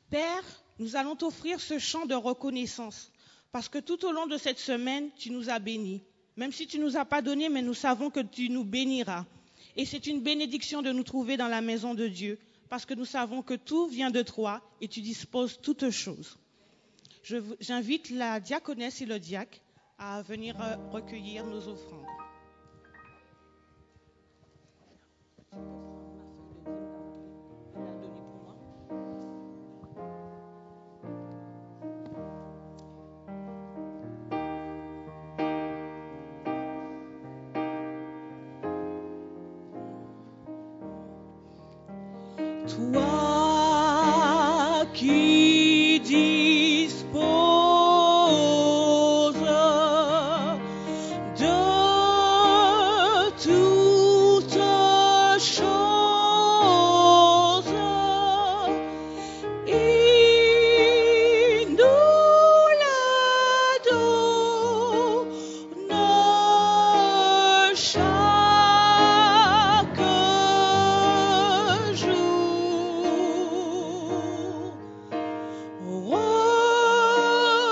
Père, nous allons t'offrir ce chant de reconnaissance parce que tout au long de cette semaine, tu nous as bénis. Même si tu ne nous as pas donné, mais nous savons que tu nous béniras. Et c'est une bénédiction de nous trouver dans la maison de Dieu parce que nous savons que tout vient de toi et tu disposes toutes choses. J'invite la diaconesse et le diacre à venir recueillir nos offrandes. Toi qui disposes de toutes choses, il nous la donne chaque jour.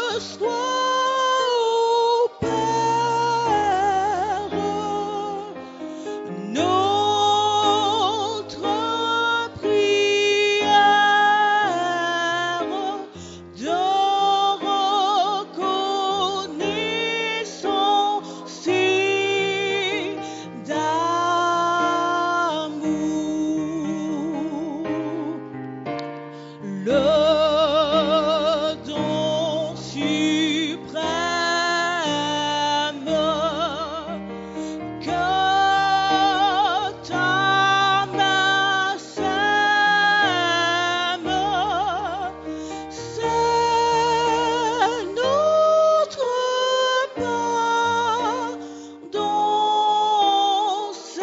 Reçois, ô Père, notre prière de reconnaissance et d'amour. Le don suprême que ta main sème, c'est notre pardon, c'est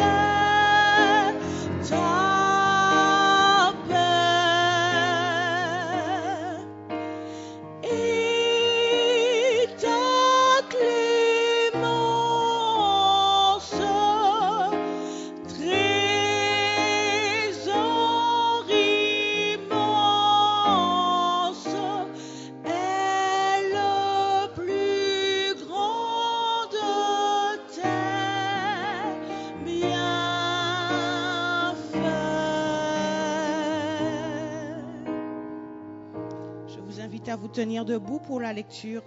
ta paix et ta clémence, trésor immense, est le plus grand de tes bienfaits. Je vous invite à vous tenir debout pour la lecture.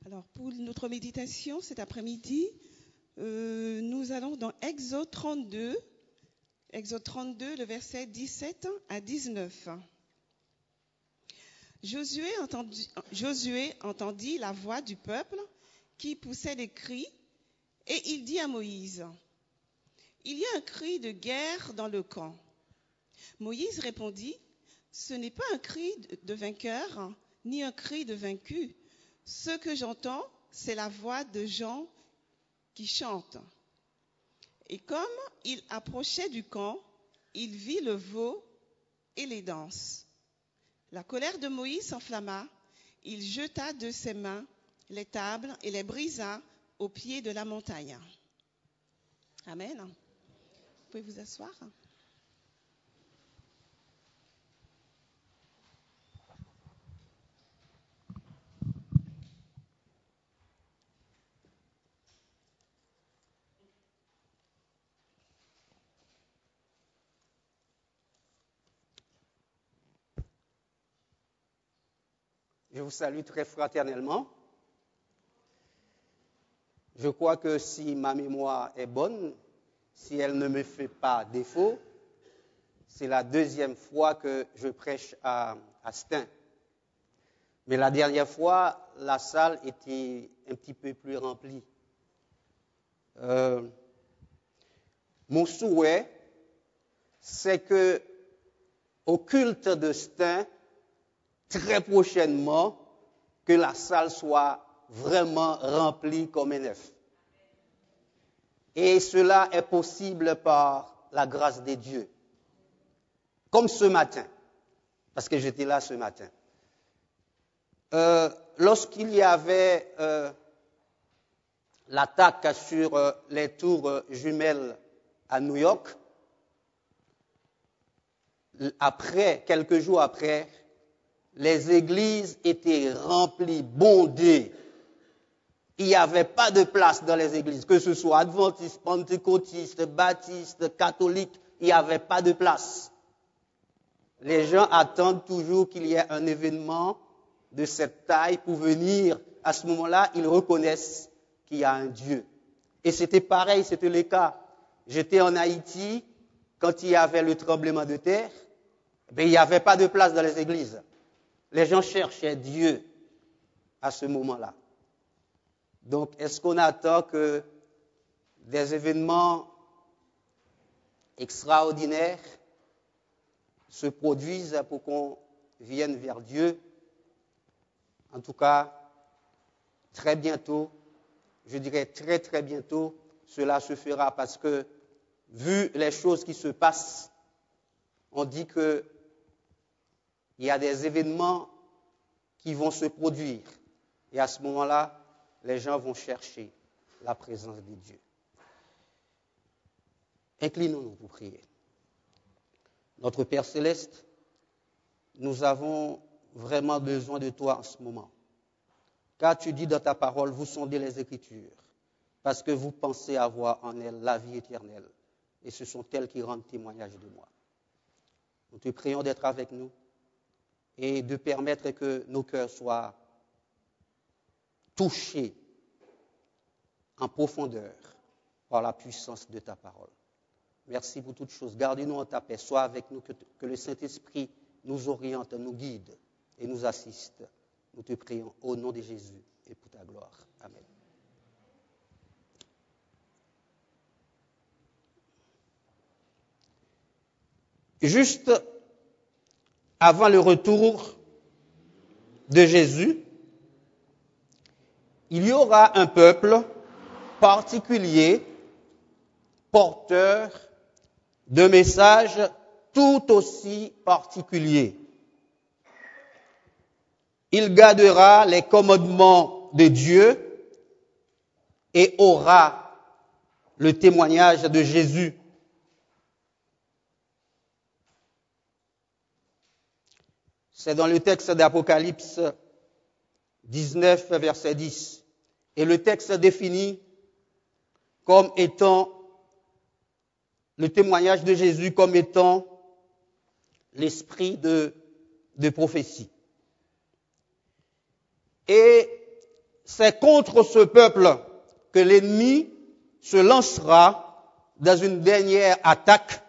Alors, pour notre méditation cet après-midi, nous allons dans Exode 32, le verset 17 à 19. Josué entendit la voix du peuple qui poussait des cris, et il dit à Moïse, « Il y a un cri de guerre dans le camp. » Moïse répondit, « Ce n'est pas un cri de vainqueur, ni un cri de vaincu. Ce que j'entends, c'est la voix de gens qui chantent. » Et comme il approchait du camp, il vit le veau et les danses. La colère de Moïse s'enflamma. Il jeta de ses mains les tables et les brisa au pied de la montagne. Amen. Vous pouvez vous asseoir. Je vous salue très fraternellement. Je crois que si ma mémoire est bonne, si elle ne me fait pas défaut, c'est la deuxième fois que je prêche à Stein. Mais la dernière fois, la salle était un petit peu plus remplie. Mon souhait, c'est que au culte de Stein, très prochainement, que la salle soit vraiment remplie comme un œuf. Et cela est possible par la grâce de Dieu. Comme ce matin, parce que j'étais là ce matin. Lorsqu'il y avait l'attaque sur les tours jumelles à New York, quelques jours après, les églises étaient remplies, bondées. Il n'y avait pas de place dans les églises, que ce soit adventistes, pentecôtistes, baptistes, catholiques, il n'y avait pas de place. Les gens attendent toujours qu'il y ait un événement de cette taille pour venir. À ce moment-là, ils reconnaissent qu'il y a un Dieu. Et c'était pareil, c'était le cas. J'étais en Haïti, quand il y avait le tremblement de terre, il n'y avait pas de place dans les églises. Les gens cherchaient Dieu à ce moment-là. Donc, est-ce qu'on attend que des événements extraordinaires se produisent pour qu'on vienne vers Dieu? En tout cas, très bientôt, je dirais très très bientôt, cela se fera parce que, vu les choses qui se passent, on dit qu'il y a des événements qui vont se produire. Et à ce moment-là, les gens vont chercher la présence de Dieu. Inclinons-nous pour prier. Notre Père Céleste, nous avons vraiment besoin de toi en ce moment. Car tu dis dans ta parole, vous sondez les Écritures, parce que vous pensez avoir en elles la vie éternelle. Et ce sont elles qui rendent témoignage de moi. Nous te prions d'être avec nous et de permettre que nos cœurs soient touchés en profondeur par la puissance de ta parole. Merci pour toutes choses. Gardez-nous en ta paix. Sois avec nous, que le Saint-Esprit nous oriente, nous guide et nous assiste. Nous te prions au nom de Jésus et pour ta gloire. Amen. Juste avant le retour de Jésus, il y aura un peuple particulier, porteur de messages tout aussi particuliers. Il gardera les commandements de Dieu et aura le témoignage de Jésus. C'est dans le texte d'Apocalypse 19, verset 10. Et le texte définit comme étant le témoignage de Jésus comme étant l'esprit de prophétie. Et c'est contre ce peuple que l'ennemi se lancera dans une dernière attaque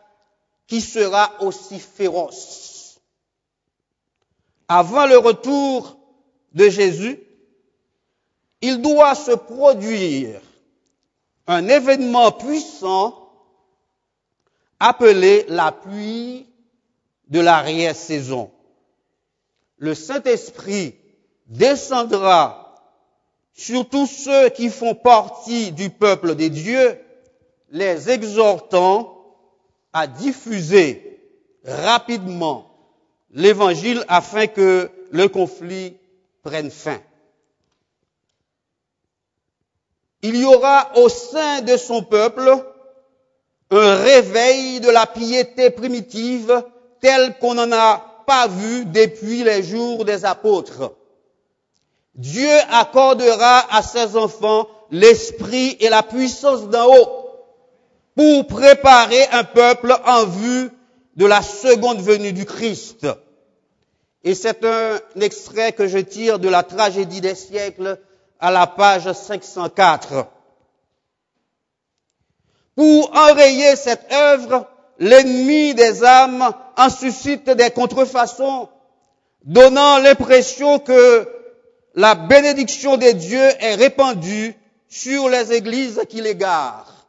qui sera aussi féroce. Avant le retour de Jésus, il doit se produire un événement puissant appelé la pluie de l'arrière-saison. Le Saint-Esprit descendra sur tous ceux qui font partie du peuple de Dieu, les exhortant à diffuser rapidement l'Évangile afin que le conflit prenne fin. Il y aura au sein de son peuple un réveil de la piété primitive tel qu'on n'en a pas vu depuis les jours des apôtres. Dieu accordera à ses enfants l'esprit et la puissance d'en haut pour préparer un peuple en vue de la seconde venue du Christ. Et c'est un extrait que je tire de la tragédie des siècles à la page 504. Pour enrayer cette œuvre, l'ennemi des âmes en suscite des contrefaçons, donnant l'impression que la bénédiction de Dieu est répandue sur les églises qui l'égarent.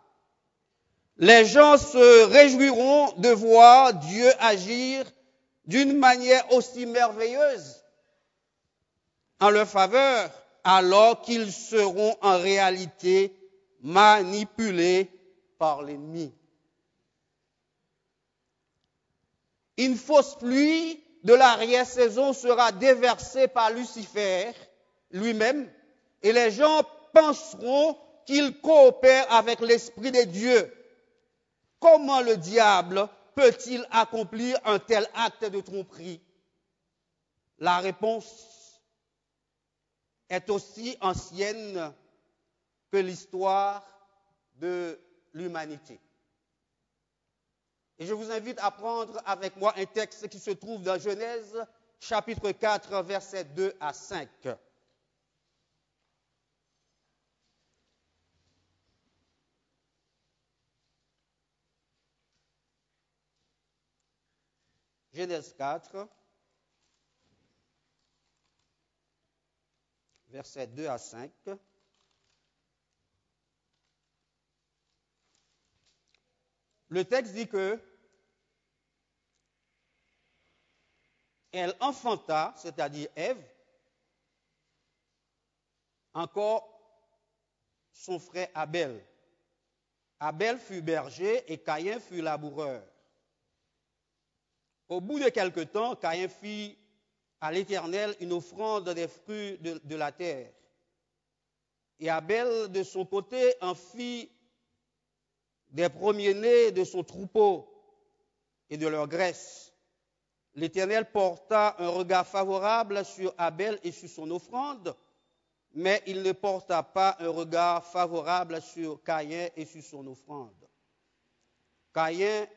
Les gens se réjouiront de voir Dieu agir d'une manière aussi merveilleuse en leur faveur, alors qu'ils seront en réalité manipulés par l'ennemi. Une fausse pluie de l'arrière-saison sera déversée par Lucifer lui-même, et les gens penseront qu'il coopère avec l'Esprit de Dieu. Comment le diable peut-il accomplir un tel acte de tromperie? La réponse est aussi ancienne que l'histoire de l'humanité. Et je vous invite à prendre avec moi un texte qui se trouve dans Genèse, chapitre 4, versets 2 à 5. Genèse 4, versets 2 à 5. Le texte dit que elle enfanta, c'est-à-dire Ève, encore son frère Abel. Abel fut berger et Caïn fut laboureur. Au bout de quelque temps, Caïn fit à l'Éternel une offrande des fruits de la terre. Et Abel, de son côté, en fit des premiers-nés de son troupeau et de leur graisse. L'Éternel porta un regard favorable sur Abel et sur son offrande, mais il ne porta pas un regard favorable sur Caïn et sur son offrande. Caïn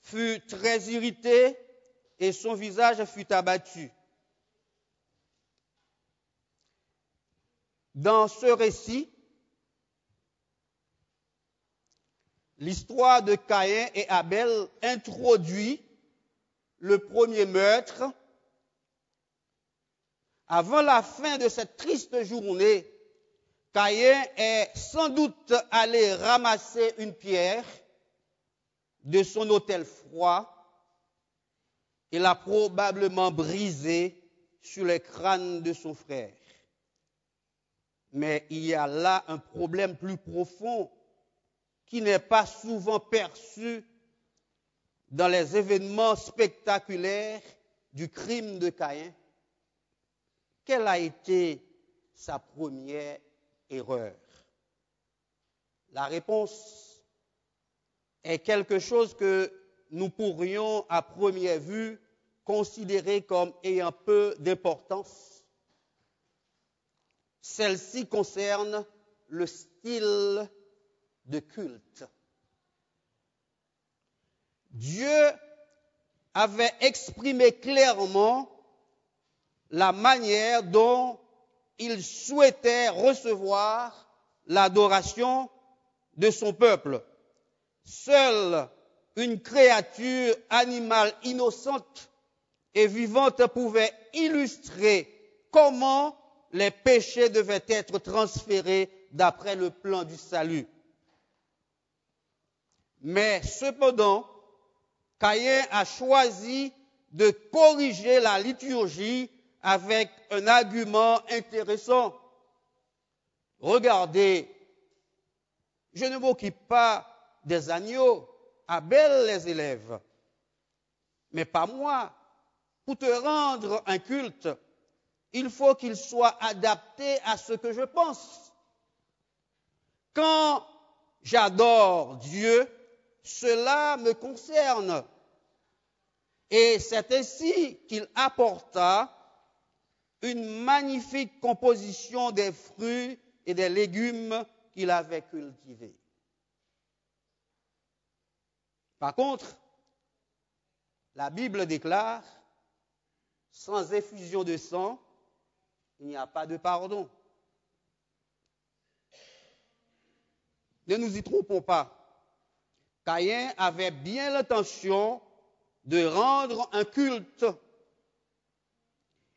fut très irrité et son visage fut abattu. Dans ce récit, l'histoire de Caïn et Abel introduit le premier meurtre. Avant la fin de cette triste journée, Caïn est sans doute allé ramasser une pierre de son autel froid et l'a probablement brisée sur le crâne de son frère. Mais il y a là un problème plus profond qui n'est pas souvent perçu dans les événements spectaculaires du crime de Caïn. Quelle a été sa première erreur? La réponse est quelque chose que nous pourrions à première vue considérer comme ayant peu d'importance. Celle-ci concerne le style de culte. Dieu avait exprimé clairement la manière dont il souhaitait recevoir l'adoration de son peuple. Seule une créature animale innocente et vivante pouvait illustrer comment les péchés devaient être transférés d'après le plan du salut. Mais cependant, Caïn a choisi de corriger la liturgie avec un argument intéressant. Regardez, je ne m'occupe pas des agneaux, Abel les élève, mais pas moi. Pour te rendre un culte, il faut qu'il soit adapté à ce que je pense. Quand j'adore Dieu, cela me concerne. Et c'est ainsi qu'il apporta une magnifique composition des fruits et des légumes qu'il avait cultivés. Par contre, la Bible déclare, sans effusion de sang, il n'y a pas de pardon. Ne nous y trompons pas. Caïn avait bien l'intention de rendre un culte.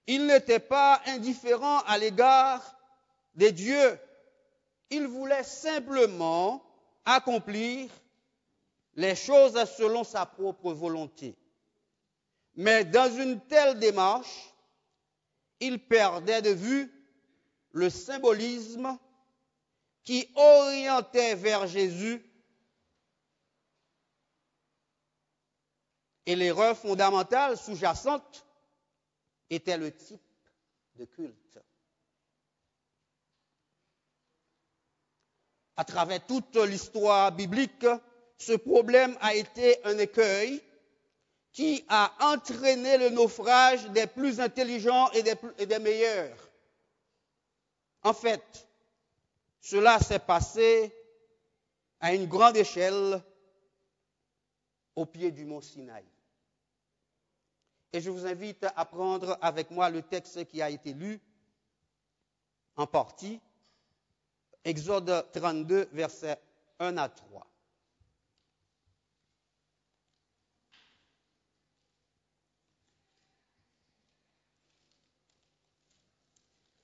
Il n'était pas indifférent à l'égard des dieux. Il voulait simplement accomplir les choses selon sa propre volonté. Mais dans une telle démarche, il perdait de vue le symbolisme qui orientait vers Jésus. Et l'erreur fondamentale sous-jacente était le type de culte. à travers toute l'histoire biblique, ce problème a été un écueil qui a entraîné le naufrage des plus intelligents et des meilleurs. En fait, cela s'est passé à une grande échelle au pied du mont Sinaï. Et je vous invite à prendre avec moi le texte qui a été lu en partie, Exode 32, versets 1 à 3.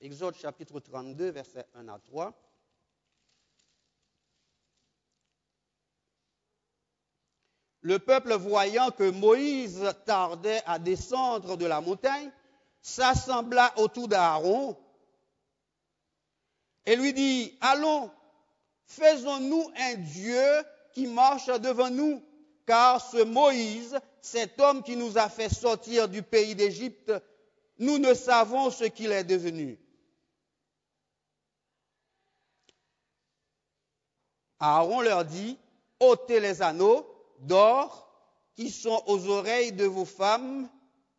Exode chapitre 32, versets 1 à 3. Le peuple, voyant que Moïse tardait à descendre de la montagne, s'assembla autour d'Aaron et lui dit, allons, faisons-nous un Dieu qui marche devant nous, car ce Moïse, cet homme qui nous a fait sortir du pays d'Égypte, nous ne savons ce qu'il est devenu. Aaron leur dit, ôtez les anneaux d'or qui sont aux oreilles de vos femmes,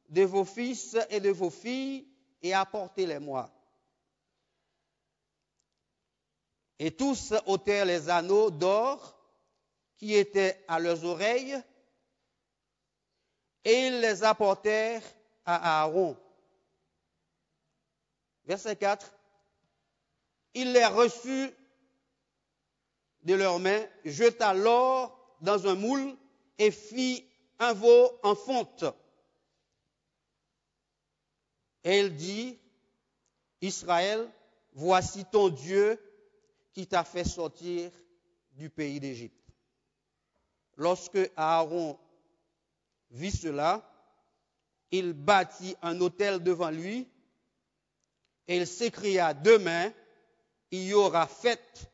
de vos fils et de vos filles, et apportez-les-moi. Et tous ôtèrent les anneaux d'or qui étaient à leurs oreilles, et ils les apportèrent à Aaron. Verset 4. Il les reçut de leurs mains, jeta l'or dans un moule et fit un veau en fonte. Et il dit, Israël, voici ton Dieu qui t'a fait sortir du pays d'Égypte. Lorsque Aaron vit cela, il bâtit un autel devant lui et il s'écria, demain, il y aura fête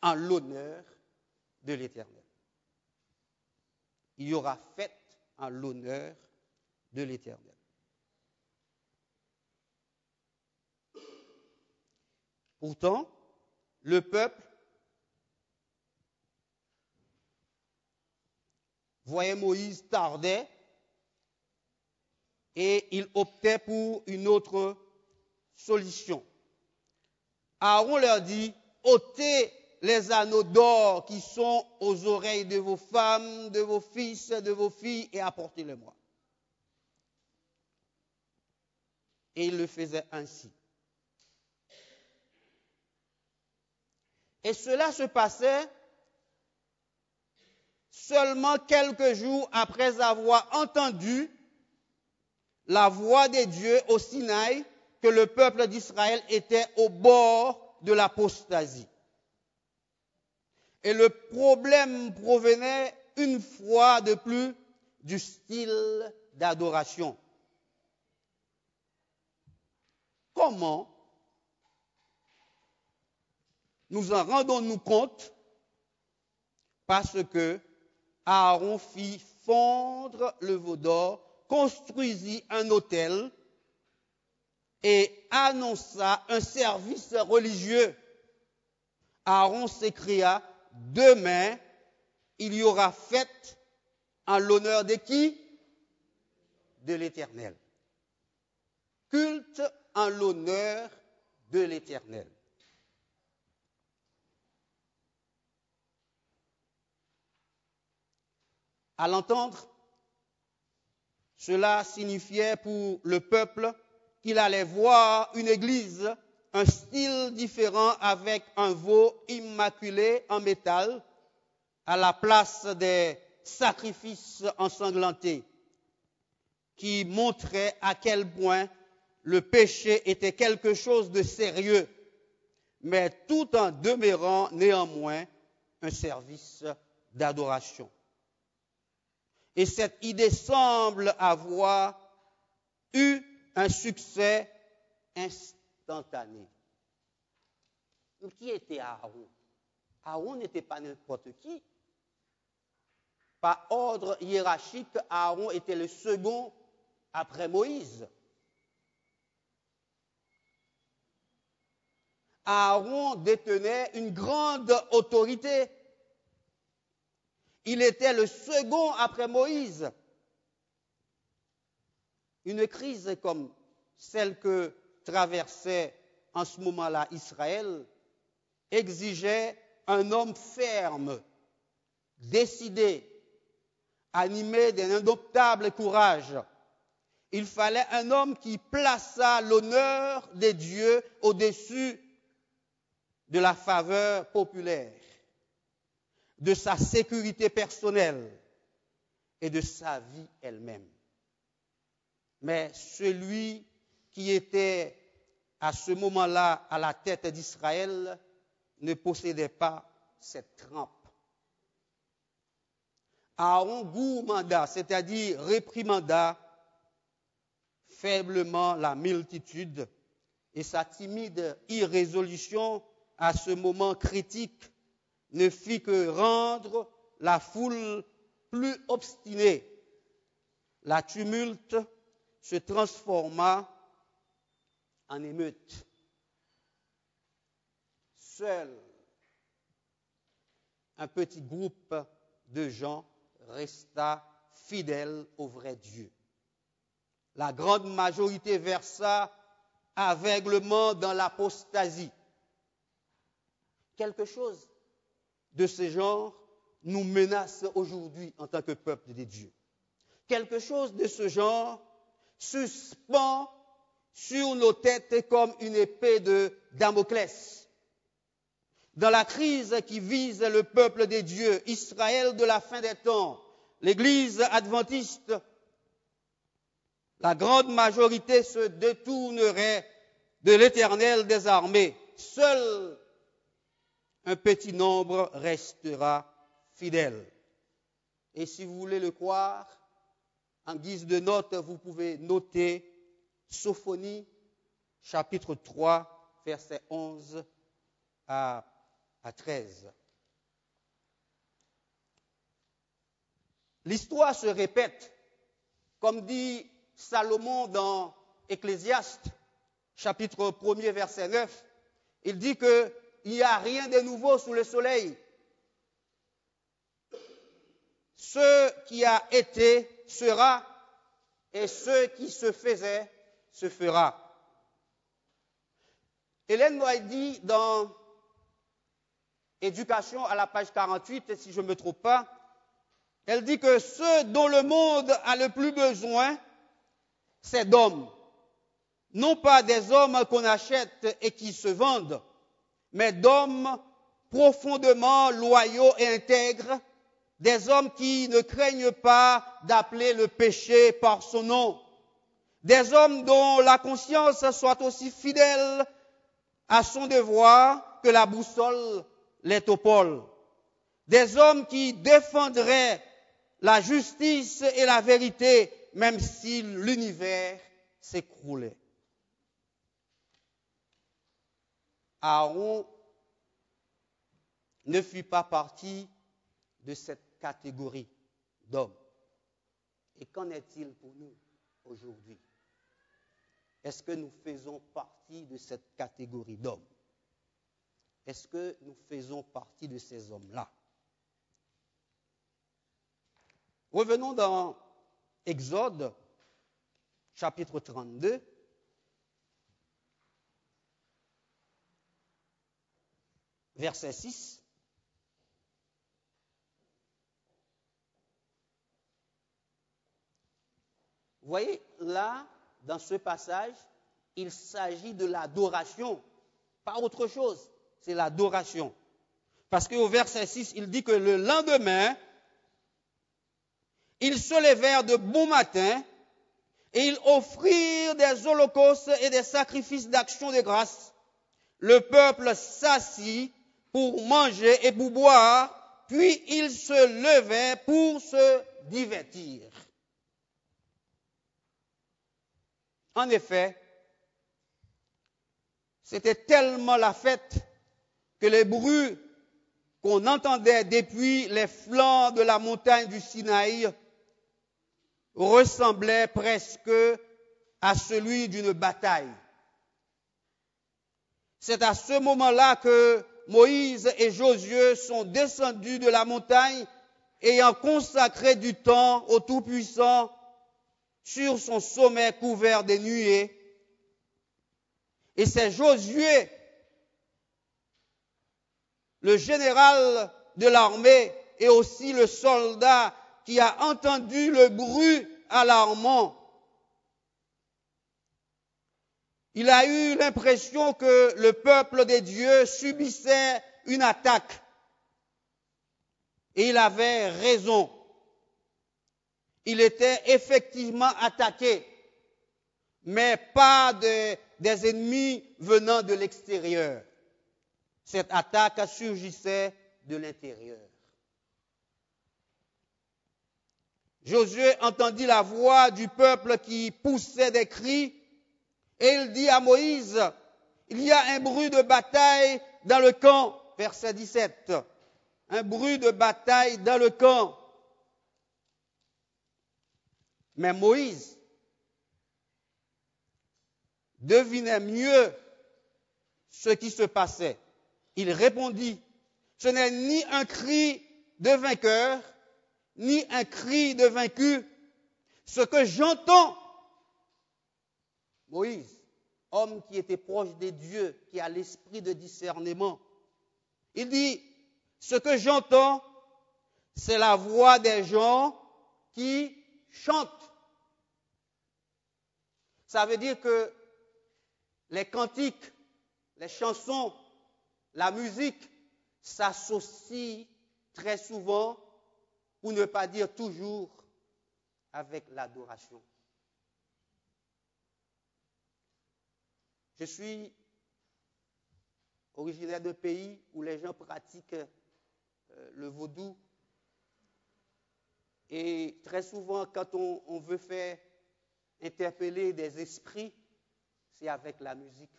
en l'honneur de l'Éternel. Il y aura fête en l'honneur de l'Éternel. Pourtant, le peuple voyait Moïse tarder et il optait pour une autre solution. Aaron leur dit, ôtez les anneaux d'or qui sont aux oreilles de vos femmes, de vos fils, de vos filles, et apportez-les-moi. Et il le faisait ainsi. Et cela se passait seulement quelques jours après avoir entendu la voix des dieux au Sinaï, que le peuple d'Israël était au bord de l'apostasie. Et le problème provenait une fois de plus du style d'adoration. Comment nous en rendons-nous compte? Parce que Aaron fit fondre le veau d'or, construisit un autel et annonça un service religieux. Aaron s'écria, demain, il y aura fête en l'honneur de qui? De l'Éternel. Culte en l'honneur de l'Éternel. À l'entendre, cela signifiait pour le peuple qu'il allait voir une église, un style différent avec un veau immaculé en métal à la place des sacrifices ensanglantés qui montraient à quel point le péché était quelque chose de sérieux, mais tout en demeurant néanmoins un service d'adoration. Et cette idée semble avoir eu un succès instantané. Qui était Aaron? Aaron n'était pas n'importe qui. Par ordre hiérarchique, Aaron était le second après Moïse. Aaron détenait une grande autorité. Il était le second après Moïse. Une crise comme celle que traversait en ce moment-là Israël exigeait un homme ferme, décidé, animé d'un indomptable courage. Il fallait un homme qui plaçât l'honneur des dieux au-dessus de la faveur populaire, de sa sécurité personnelle et de sa vie elle-même. Mais celui qui était à ce moment-là à la tête d'Israël ne possédait pas cette trempe. Aaron gourmanda, c'est-à-dire réprimanda faiblement la multitude, et sa timide irrésolution à ce moment critique ne fit que rendre la foule plus obstinée. La tumulte se transforma en émeute. Seul un petit groupe de gens resta fidèle au vrai Dieu. La grande majorité versa aveuglement dans l'apostasie. Quelque chose de ce genre nous menace aujourd'hui en tant que peuple de Dieu. Quelque chose de ce genre suspend sur nos têtes comme une épée de Damoclès. Dans la crise qui vise le peuple de Dieu, Israël de la fin des temps, l'Église adventiste, la grande majorité se détournerait de l'Éternel des armées. Seul un petit nombre restera fidèle. Et si vous voulez le croire, en guise de note, vous pouvez noter Sophonie, chapitre 3, versets 11 à 13. L'histoire se répète, comme dit Salomon dans Ecclésiaste, chapitre 1er, verset 9. Il dit qu'il n'y a rien de nouveau sous le soleil. Ce qui a été sera, et ce qui se faisait se fera. Hélène White dit dans Éducation à la page 48, si je ne me trompe pas, elle dit que ce dont le monde a le plus besoin, c'est d'hommes. Non pas des hommes qu'on achète et qui se vendent, mais d'hommes profondément loyaux et intègres, des hommes qui ne craignent pas d'appeler le péché par son nom, des hommes dont la conscience soit aussi fidèle à son devoir que la boussole l'est au pôle, des hommes qui défendraient la justice et la vérité, même si l'univers s'écroulait. Aaron ne fit pas partie de cette catégorie d'hommes. Et qu'en est-il pour nous aujourd'hui? Est-ce que nous faisons partie de cette catégorie d'hommes? Est-ce que nous faisons partie de ces hommes-là? Revenons dans Exode, chapitre 32. Verset 6. Vous voyez, là, dans ce passage, il s'agit de l'adoration, pas autre chose, c'est l'adoration. Parce qu'au verset 6, il dit que le lendemain, ils se levèrent de bon matin et ils offrirent des holocaustes et des sacrifices d'action de grâce. Le peuple s'assit pour manger et pour boire, puis ils se levaient pour se divertir. En effet, c'était tellement la fête que les bruits qu'on entendait depuis les flancs de la montagne du Sinaï ressemblaient presque à celui d'une bataille. C'est à ce moment-là que Moïse et Josué sont descendus de la montagne, ayant consacré du temps au Tout-Puissant sur son sommet couvert des nuées. Et c'est Josué, le général de l'armée et aussi le soldat, qui a entendu le bruit alarmant. Il a eu l'impression que le peuple des dieux subissait une attaque. Et il avait raison. Il était effectivement attaqué, mais pas des ennemis venant de l'extérieur. Cette attaque surgissait de l'intérieur. Josué entendit la voix du peuple qui poussait des cris, et il dit à Moïse, il y a un bruit de bataille dans le camp, verset 17, un bruit de bataille dans le camp. Mais Moïse devinait mieux ce qui se passait. Il répondit, ce n'est ni un cri de vainqueur, ni un cri de vaincu. Ce que j'entends, Moïse, homme qui était proche des dieux, qui a l'esprit de discernement, il dit, ce que j'entends, c'est la voix des gens qui chantent. Ça veut dire que les cantiques, les chansons, la musique s'associent très souvent, pour ne pas dire toujours, avec l'adoration. Je suis originaire d'un pays où les gens pratiquent le vaudou. Et très souvent, quand on veut faire interpeller des esprits, c'est avec la musique.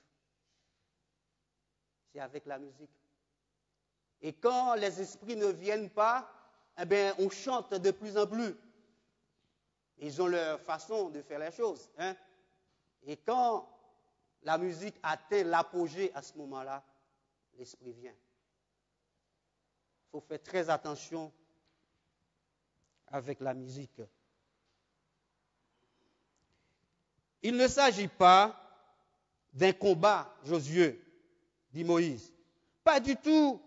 C'est avec la musique. Et quand les esprits ne viennent pas, eh bien, on chante de plus en plus. Ils ont leur façon de faire les choses. Hein? Et quand la musique atteint l'apogée à ce moment-là, l'esprit vient. Il faut faire très attention avec la musique. Il ne s'agit pas d'un combat, Josué, dit Moïse. Pas du tout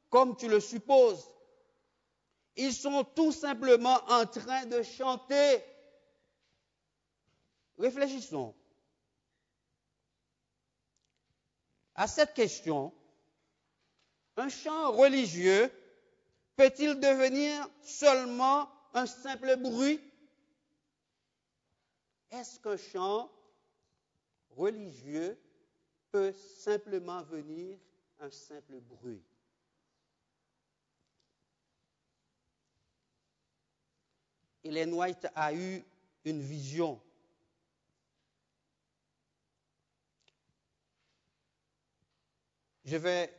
comme tu le supposes. Ils sont tout simplement en train de chanter. Réfléchissons à cette question. Un chant religieux peut-il devenir seulement un simple bruit? Est-ce qu'un chant religieux peut simplement venir un simple bruit? Ellen White a eu une vision. Je vais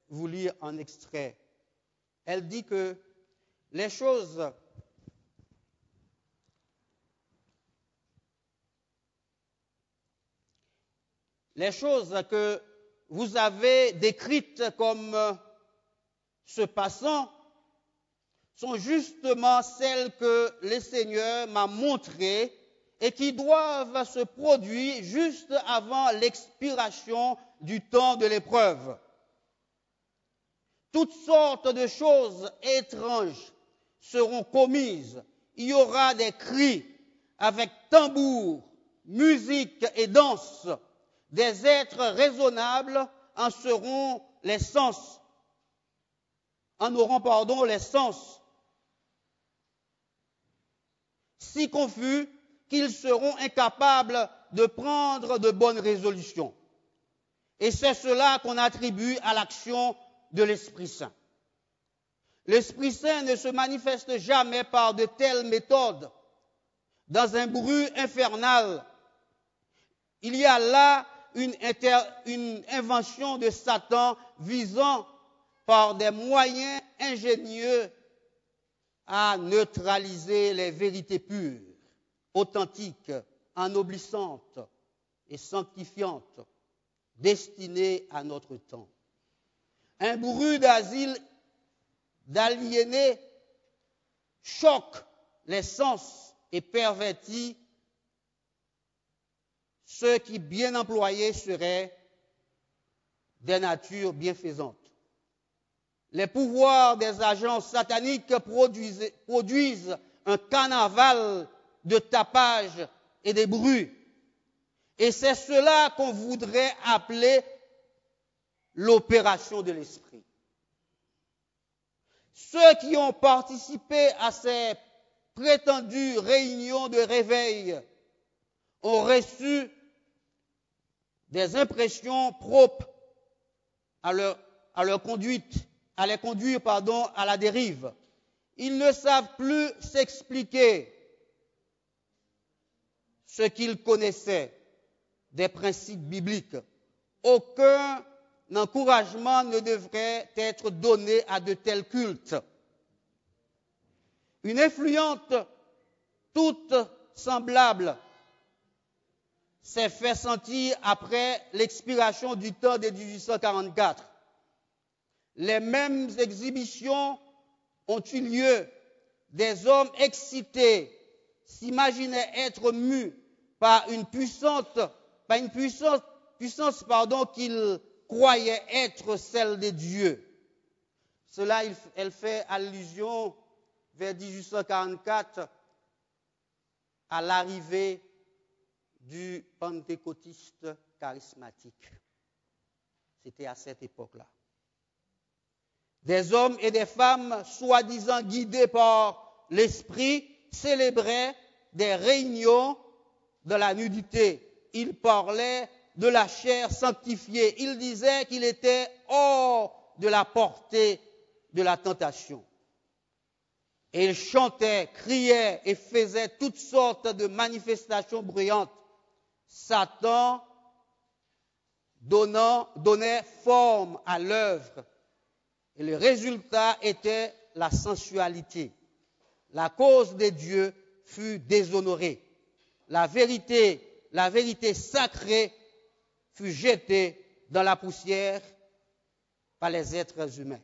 vous lire un extrait. Elle dit que les choses que vous avez décrites comme se passant sont justement celles que le Seigneur m'a montrées et qui doivent se produire juste avant l'expiration du temps de l'épreuve. Toutes sortes de choses étranges seront commises. Il y aura des cris avec tambour, musique et danse. Des êtres raisonnables en auront les sens. Si confus qu'ils seront incapables de prendre de bonnes résolutions. Et c'est cela qu'on attribue à l'action de l'Esprit Saint. L'Esprit Saint ne se manifeste jamais par de telles méthodes. Dans un bruit infernal, il y a là une invention de Satan visant par des moyens ingénieux à neutraliser les vérités pures, authentiques, ennoblissantes et sanctifiantes destiné à notre temps. Un bruit d'asile d'aliénés choque les sens et pervertit ceux qui, bien employés, seraient des natures bienfaisantes. Les pouvoirs des agents sataniques produisent un carnaval de tapage et de bruit. Et c'est cela qu'on voudrait appeler l'opération de l'esprit. Ceux qui ont participé à ces prétendues réunions de réveil ont reçu des impressions propres à leur conduite, à les conduire à la dérive. Ils ne savent plus s'expliquer ce qu'ils connaissaient des principes bibliques. Aucun encouragement ne devrait être donné à de tels cultes. Une influence toute semblable s'est fait sentir après l'expiration du temps de 1844. Les mêmes exhibitions ont eu lieu. Des hommes excités s'imaginaient être mus par une puissance qu'ils croyaient être celle de Dieu. Cela, elle fait allusion vers 1844 à l'arrivée du pentecôtiste charismatique. C'était à cette époque-là. Des hommes et des femmes, soi-disant guidés par l'esprit, célébraient des réunions de la nudité. Ils parlaient de la chair sanctifiée. Ils disaient qu'il était hors de la portée de la tentation. Et ils chantaient, criaient et faisaient toutes sortes de manifestations bruyantes. Satan donnait forme à l'œuvre et le résultat était la sensualité. La cause de Dieu fut déshonorée. La vérité sacrée fut jetée dans la poussière par les êtres humains.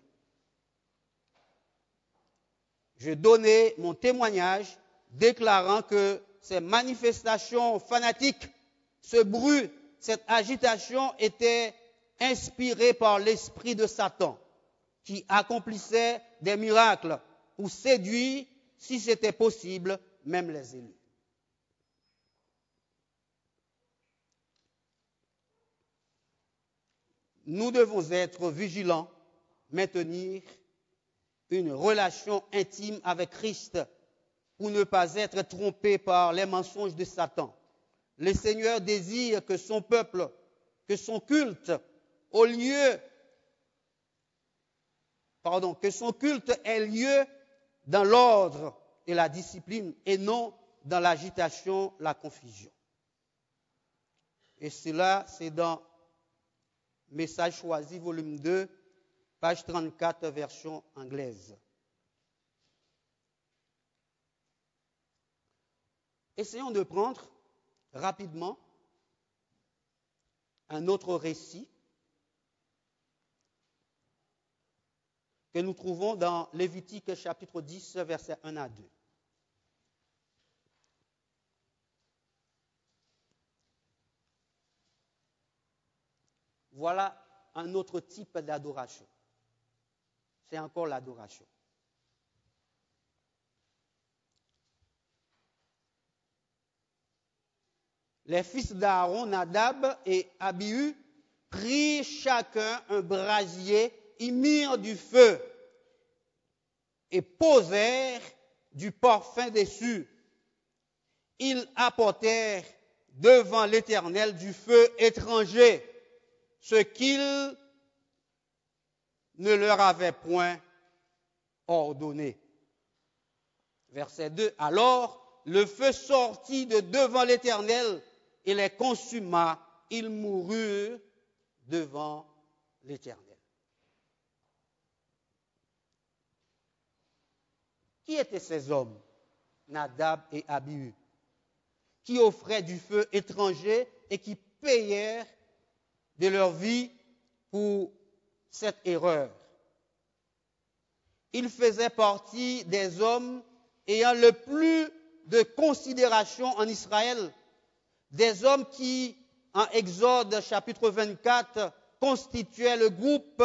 Je donnais mon témoignage déclarant que ces manifestations fanatiques, ce bruit, cette agitation étaient inspirées par l'esprit de Satan qui accomplissait des miracles pour séduire, si c'était possible, même les élus. Nous devons être vigilants, maintenir une relation intime avec Christ pour ne pas être trompés par les mensonges de Satan. Le Seigneur désire que son peuple, que son culte ait lieu dans l'ordre et la discipline et non dans l'agitation, la confusion. Et cela, c'est dans Message choisi, volume 2, page 34, version anglaise. Essayons de prendre rapidement un autre récit que nous trouvons dans Lévitique chapitre 10, versets 1 à 2. Voilà un autre type d'adoration. C'est encore l'adoration. Les fils d'Aaron, Nadab et Abihu, prirent chacun un brasier, y mirent du feu et posèrent du parfum dessus. Ils apportèrent devant l'Éternel du feu étranger, ce qu'il ne leur avait point ordonné. Verset 2. Alors le feu sortit de devant l'Éternel et les consuma. Ils moururent devant l'Éternel. Qui étaient ces hommes, Nadab et Abihu, qui offraient du feu étranger et qui payèrent de leur vie pour cette erreur. Ils faisaient partie des hommes ayant le plus de considération en Israël, des hommes qui, en Exode chapitre 24, constituaient le groupe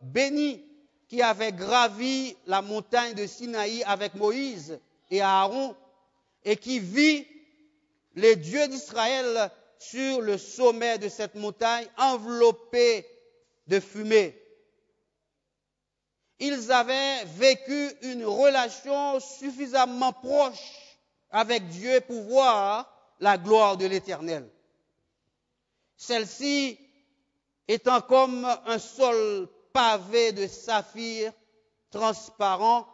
béni qui avait gravi la montagne de Sinaï avec Moïse et Aaron et qui vit les dieux d'Israël sur le sommet de cette montagne enveloppés de fumée. Ils avaient vécu une relation suffisamment proche avec Dieu pour voir la gloire de l'Éternel. Celle-ci étant comme un sol pavé de saphir transparent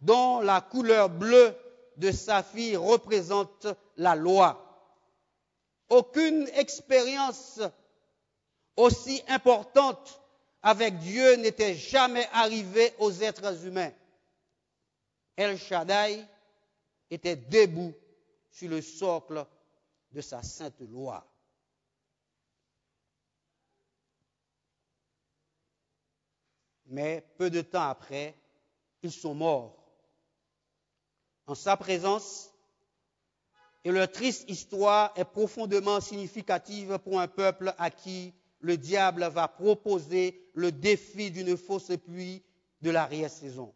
dont la couleur bleue de saphir représente la loi. Aucune expérience aussi importante avec Dieu n'était jamais arrivée aux êtres humains. El Shaddai était debout sur le socle de sa sainte loi. Mais peu de temps après, ils sont morts. En sa présence, et leur triste histoire est profondément significative pour un peuple à qui le diable va proposer le défi d'une fausse pluie de l'arrière-saison.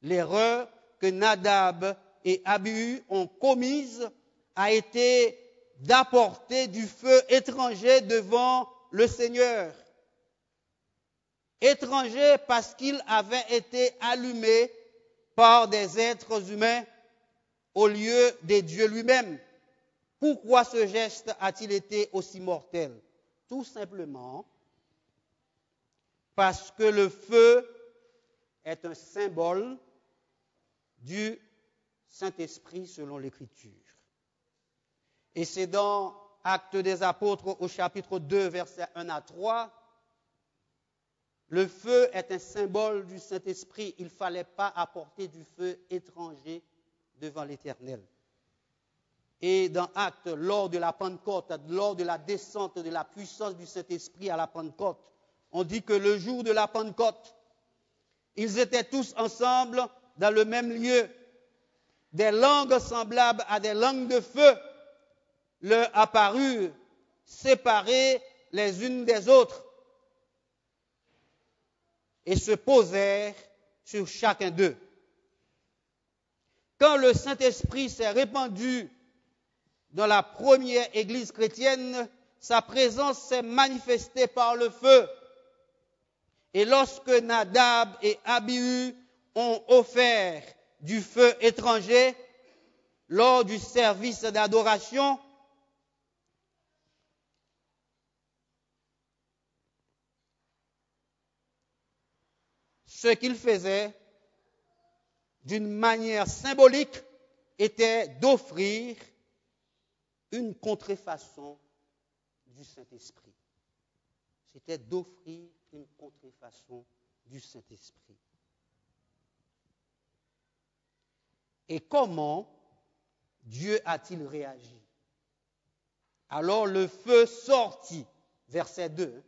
L'erreur que Nadab et Abihu ont commise a été d'apporter du feu étranger devant le Seigneur. Étranger parce qu'il avait été allumé par des êtres humains au lieu des dieux lui-même. Pourquoi ce geste a-t-il été aussi mortel? Tout simplement parce que le feu est un symbole du Saint-Esprit selon l'Écriture. Et c'est dans Actes des Apôtres au chapitre 2, versets 1 à 3, le feu est un symbole du Saint-Esprit. Il ne fallait pas apporter du feu étranger devant l'Éternel. Et dans Actes, lors de la Pentecôte, lors de la descente de la puissance du Saint-Esprit à la Pentecôte, on dit que le jour de la Pentecôte, ils étaient tous ensemble dans le même lieu. Des langues semblables à des langues de feu leur apparurent, séparées les unes des autres, et se posèrent sur chacun d'eux. Quand le Saint-Esprit s'est répandu dans la première église chrétienne, sa présence s'est manifestée par le feu. Et lorsque Nadab et Abihu ont offert du feu étranger lors du service d'adoration, ce qu'ils faisaient d'une manière symbolique était d'offrir une contrefaçon du Saint-Esprit. C'était d'offrir une contrefaçon du Saint-Esprit. Et comment Dieu a-t-il réagi? Alors le feu sortit, verset 2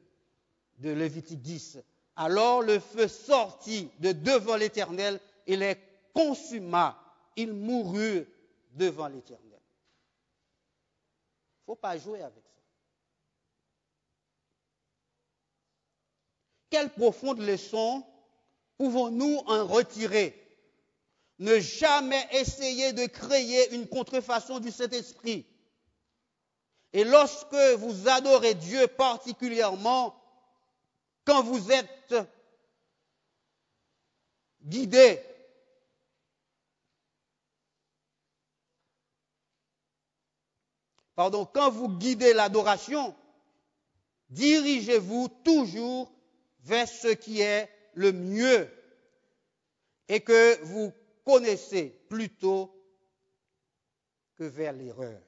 de Lévitique 10. Alors le feu sortit de devant l'Éternel et les consuma. Ils moururent devant l'Éternel. Il ne faut pas jouer avec ça. Quelle profonde leçon pouvons-nous en retirer? Ne jamais essayer de créer une contrefaçon du Saint-Esprit. Et lorsque vous adorez Dieu particulièrement, quand vous êtes guidé quand vous guidez l'adoration, dirigez-vous toujours vers ce qui est le mieux et que vous connaissez plutôt que vers l'erreur.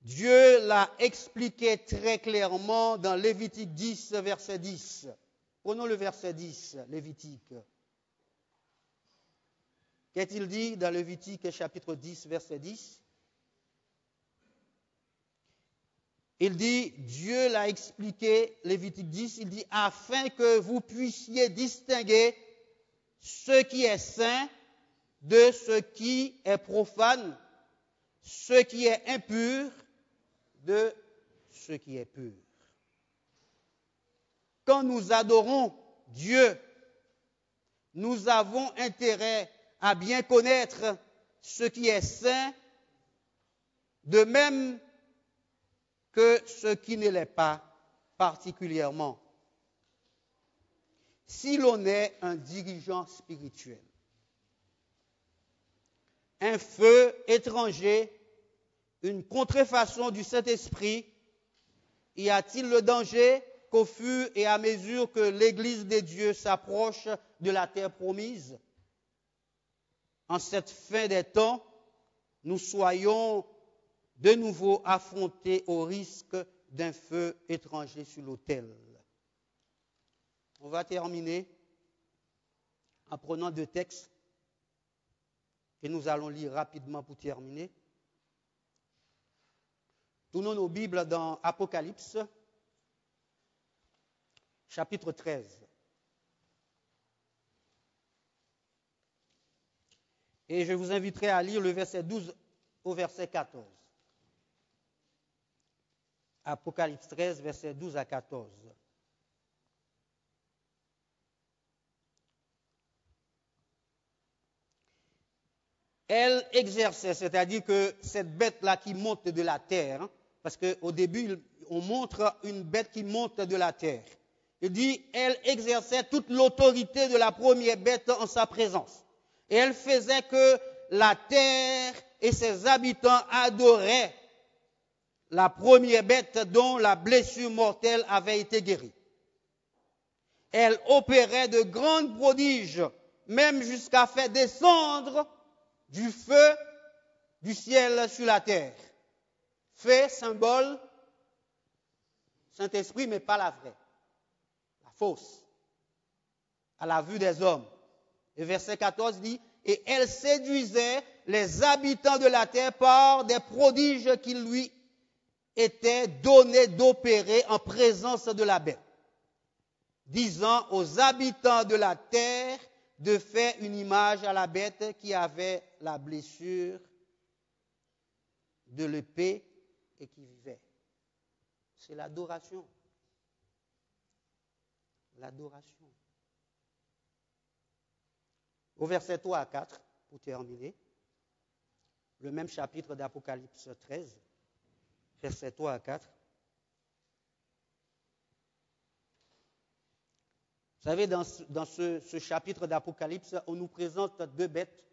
Dieu l'a expliqué très clairement dans Lévitique 10, verset 10. Prenons le verset 10, Lévitique. Qu'est-il dit dans Lévitique chapitre 10, verset 10? Il dit, Dieu l'a expliqué, Lévitique 10, il dit, afin que vous puissiez distinguer ce qui est saint de ce qui est profane, ce qui est impur de ce qui est pur. Quand nous adorons Dieu, nous avons intérêt à bien connaître ce qui est saint, de même que ce qui ne l'est pas particulièrement. Si l'on est un dirigeant spirituel, un feu étranger, une contrefaçon du Saint-Esprit, y a-t-il le danger qu'au fur et à mesure que l'Église de Dieu s'approche de la terre promise, en cette fin des temps, nous soyons de nouveau affrontés au risque d'un feu étranger sur l'autel? On va terminer en prenant deux textes que nous allons lire rapidement pour terminer. Tournons nos Bibles dans Apocalypse, chapitre 13. Et je vous inviterai à lire le verset 12 au verset 14. Apocalypse 13, verset 12 à 14. Elle exerçait, c'est-à-dire que cette bête-là qui monte de la terre, parce qu'au début, on montre une bête qui monte de la terre. Il dit, elle exerçait toute l'autorité de la première bête en sa présence. Et elle faisait que la terre et ses habitants adoraient la première bête dont la blessure mortelle avait été guérie. Elle opérait de grands prodiges, même jusqu'à faire descendre du feu du ciel sur la terre. Fait, symbole, Saint-Esprit, mais pas la vraie, la fausse, à la vue des hommes. Et verset 14 dit, et elle séduisait les habitants de la terre par des prodiges qui lui étaient donnés d'opérer en présence de la bête, disant aux habitants de la terre de faire une image à la bête qui avait la blessure de l'épée et qui vivait. C'est l'adoration. L'adoration. Au verset 3 à 4, pour terminer, le même chapitre d'Apocalypse 13, verset 3 à 4. Vous savez, dans ce chapitre d'Apocalypse, on nous présente deux bêtes.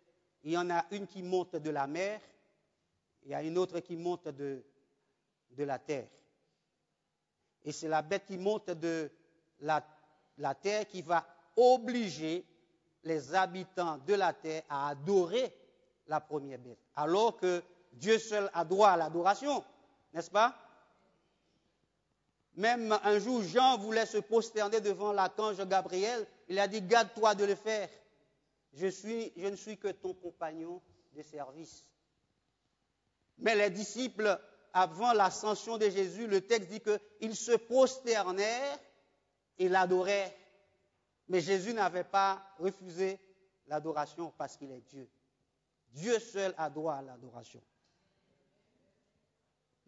Il y en a une qui monte de la mer, et il y a une autre qui monte de la terre. Et c'est la bête qui monte de la terre qui va obliger les habitants de la terre à adorer la première bête. Alors que Dieu seul a droit à l'adoration, n'est-ce pas? Même un jour, Jean voulait se prosterner devant l'archange Gabriel. Il a dit, garde-toi de le faire. Je ne suis que ton compagnon de service. Mais les disciples, avant l'ascension de Jésus, le texte dit qu'ils se prosternèrent et l'adoraient. Mais Jésus n'avait pas refusé l'adoration parce qu'il est Dieu. Dieu seul a droit à l'adoration.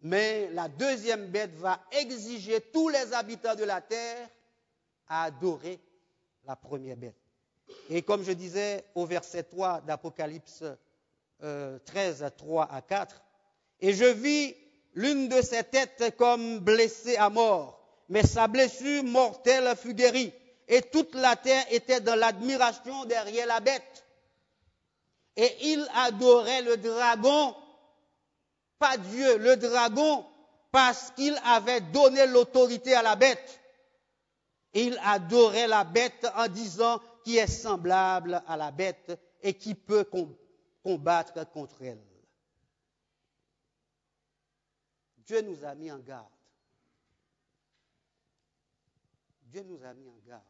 Mais la deuxième bête va exiger tous les habitants de la terre à adorer la première bête. Et comme je disais au verset 3 d'Apocalypse 13, 3 à 4, et je vis l'une de ses têtes comme blessée à mort, mais sa blessure mortelle fut guérie, et toute la terre était dans l'admiration derrière la bête. Et il adorait le dragon, pas Dieu, le dragon, parce qu'il avait donné l'autorité à la bête. Et il adorait la bête en disant qui est semblable à la bête et qui peut combattre contre elle. Dieu nous a mis en garde. Dieu nous a mis en garde.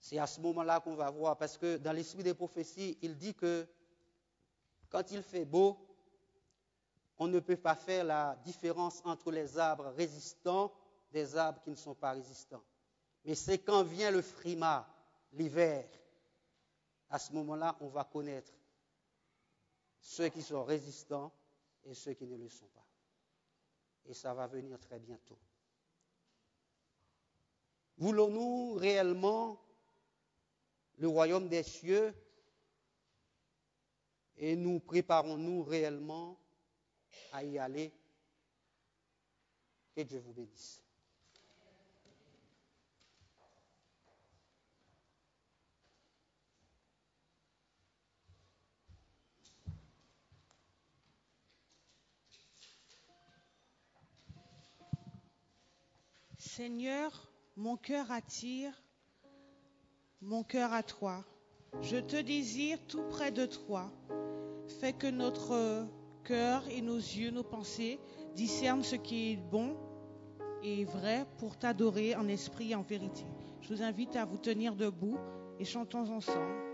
C'est à ce moment-là qu'on va voir, parce que dans l'esprit des prophéties, il dit que quand il fait beau, on ne peut pas faire la différence entre les arbres résistants des arbres qui ne sont pas résistants. Mais c'est quand vient le frimas, l'hiver, à ce moment-là, on va connaître ceux qui sont résistants et ceux qui ne le sont pas. Et ça va venir très bientôt. Voulons-nous réellement le royaume des cieux et nous préparons-nous réellement à y aller? Que Dieu vous bénisse. Seigneur, mon cœur attire, mon cœur à toi. Je te désire tout près de toi. Fais que notre cœur et nos yeux, nos pensées discernent ce qui est bon et vrai pour t'adorer en esprit et en vérité. Je vous invite à vous tenir debout et chantons ensemble.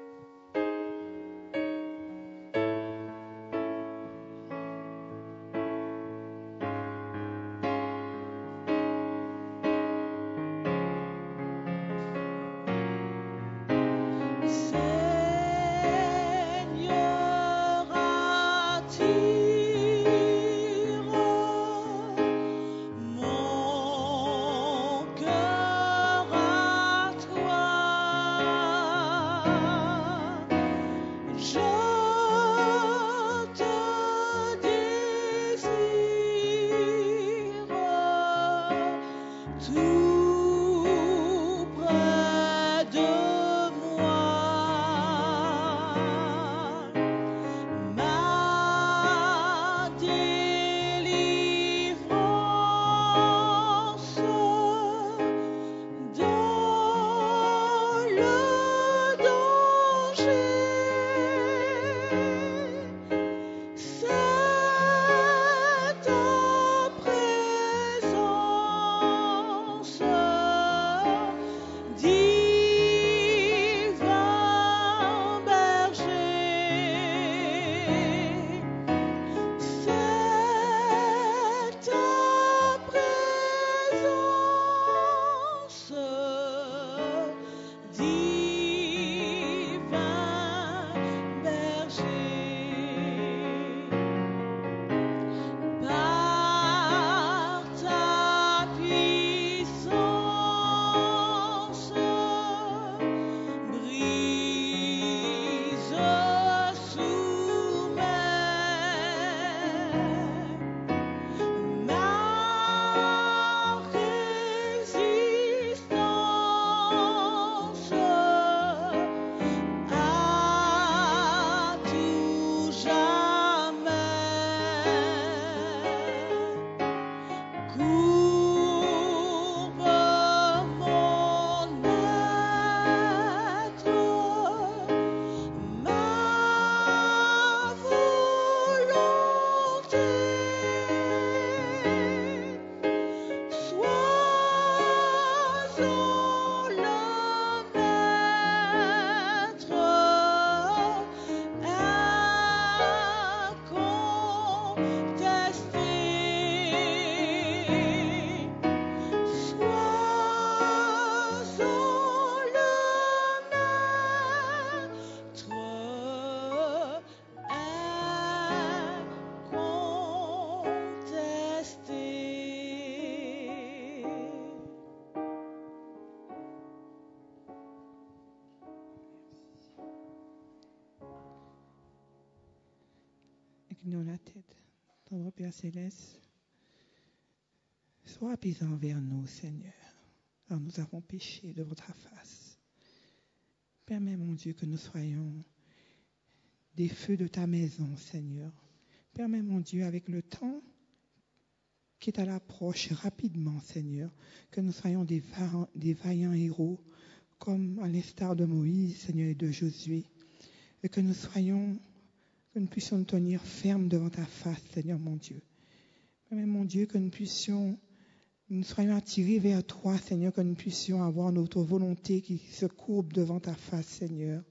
Inclinons la tête. Tendre Père Céleste, sois apaisant envers nous, Seigneur, car nous avons péché de votre face. Permets, mon Dieu, que nous soyons des feux de ta maison, Seigneur. Permets, mon Dieu, avec le temps qui est à l'approche rapidement, Seigneur, que nous soyons des vaillants héros, comme à l'instar de Moïse, Seigneur, et de Josué, et que nous puissions nous tenir fermes devant ta face, Seigneur mon Dieu. Permets, mon Dieu, que nous soyons attirés vers toi, Seigneur, que nous puissions avoir notre volonté qui se courbe devant ta face, Seigneur.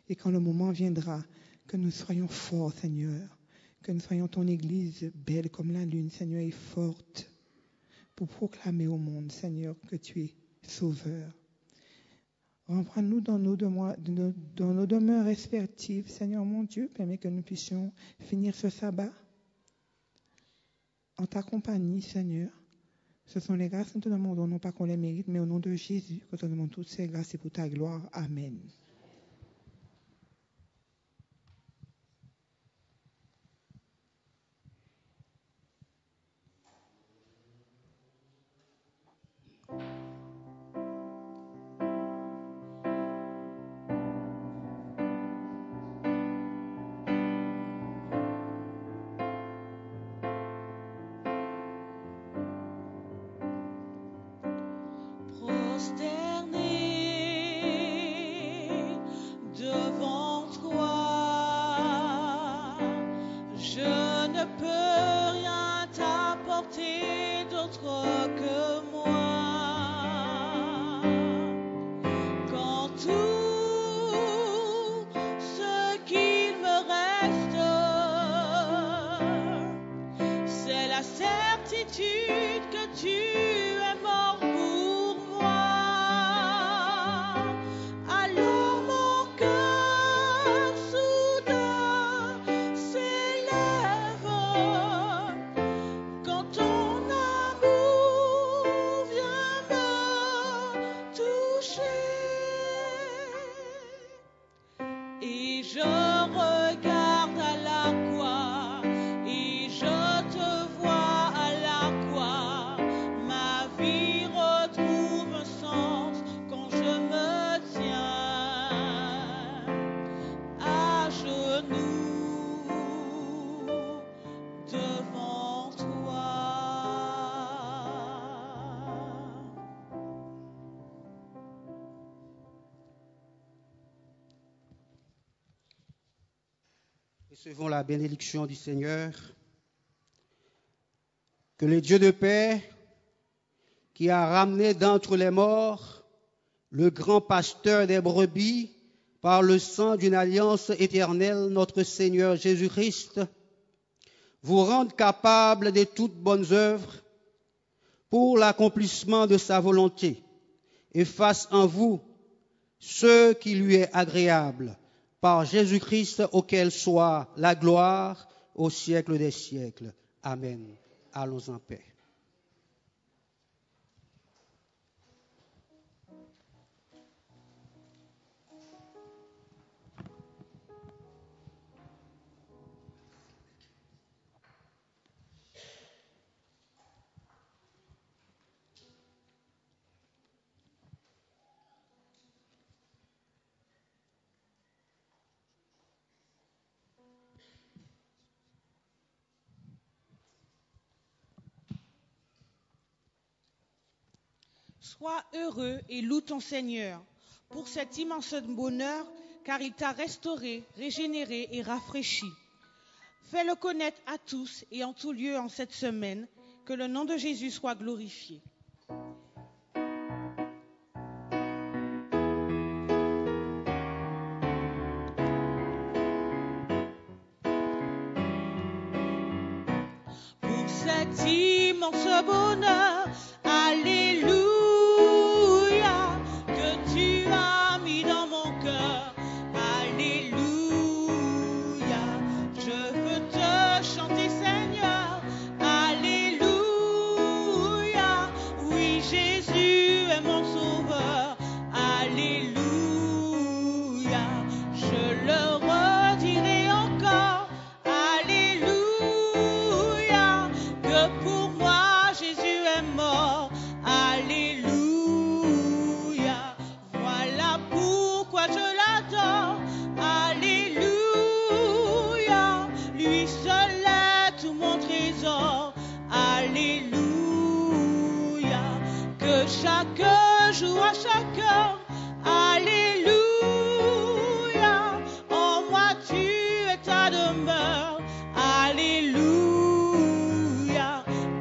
Et quand le moment viendra, que nous soyons forts, Seigneur, Que nous soyons ton Église belle comme la lune, Seigneur, et forte pour proclamer au monde, Seigneur, que tu es sauveur. Reprends-nous dans nos demeures respectives, Seigneur mon Dieu, permets que nous puissions finir ce sabbat en ta compagnie, Seigneur. Ce sont les grâces que nous te demandons, non pas qu'on les mérite, mais au nom de Jésus, que nous te demandons toutes ces grâces et pour ta gloire. Amen. Prosterné devant toi, je ne peux rien t'apporter d'autre que moi. Quand tout ce qu'il me reste, c'est la certitude que tu es mort pour moi. Alors mon cœur soudain s'élève quand ton amour vient me toucher. Et je regarde à la croix, et je te vois à la croix. Ma vie retrouve un sens quand je me tiens à genoux devant toi. Recevons la bénédiction du Seigneur. Que le Dieu de paix, qui a ramené d'entre les morts le grand pasteur des brebis par le sang d'une alliance éternelle, notre Seigneur Jésus-Christ, vous rende capable de toutes bonnes œuvres pour l'accomplissement de sa volonté et fasse en vous ce qui lui est agréable, par Jésus-Christ, auquel soit la gloire au siècle des siècles. Amen. Allons en paix. Sois heureux et loue ton Seigneur pour cet immense bonheur, car il t'a restauré, régénéré et rafraîchi. Fais-le connaître à tous et en tout lieu en cette semaine, que le nom de Jésus soit glorifié. Pour cet immense bonheur, alléluia, que tu as mis dans mon cœur, alléluia, je veux te chanter Seigneur, alléluia, oui Jésus est mon sauveur, alléluia, je le redirai encore, alléluia, que pour moi Jésus est mort, alléluia, voilà pourquoi je l'adore, alléluia, lui seul est tout mon trésor, alléluia, que chaque jour à chaque heure, alléluia, en moi tu es ta demeure, alléluia,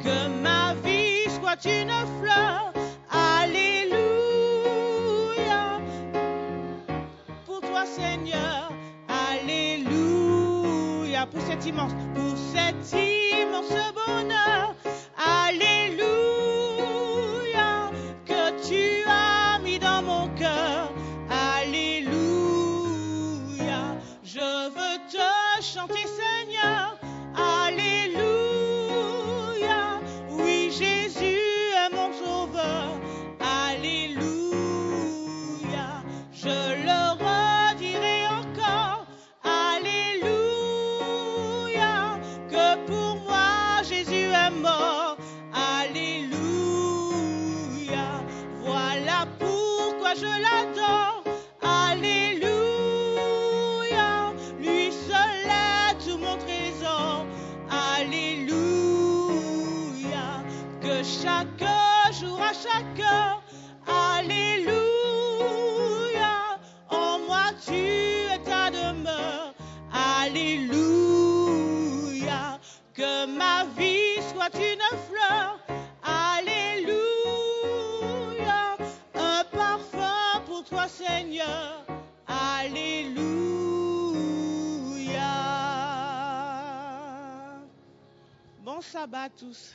que ma vie soit une fleur, alléluia, pour toi Seigneur, alléluia, pour cet immense bonheur. Alléluia, que tu as mis dans mon cœur. Alléluia, je veux te chanter, Seigneur. Alléluia, oui, Jésus est mon sauveur. Alléluia, je le redirai encore. Alléluia, que pour moi Jésus est mort. Alléluia, voilà pourquoi je l'adore. Alléluia, lui seul est tout mon trésor. Alléluia, que chaque jour à chaque heure. Alléluia, en moi tu es ta demeure. Alléluia, que ma vie soit une fleur. Alléluia, un parfum pour toi, Seigneur. Alléluia. Bon sabbat à tous.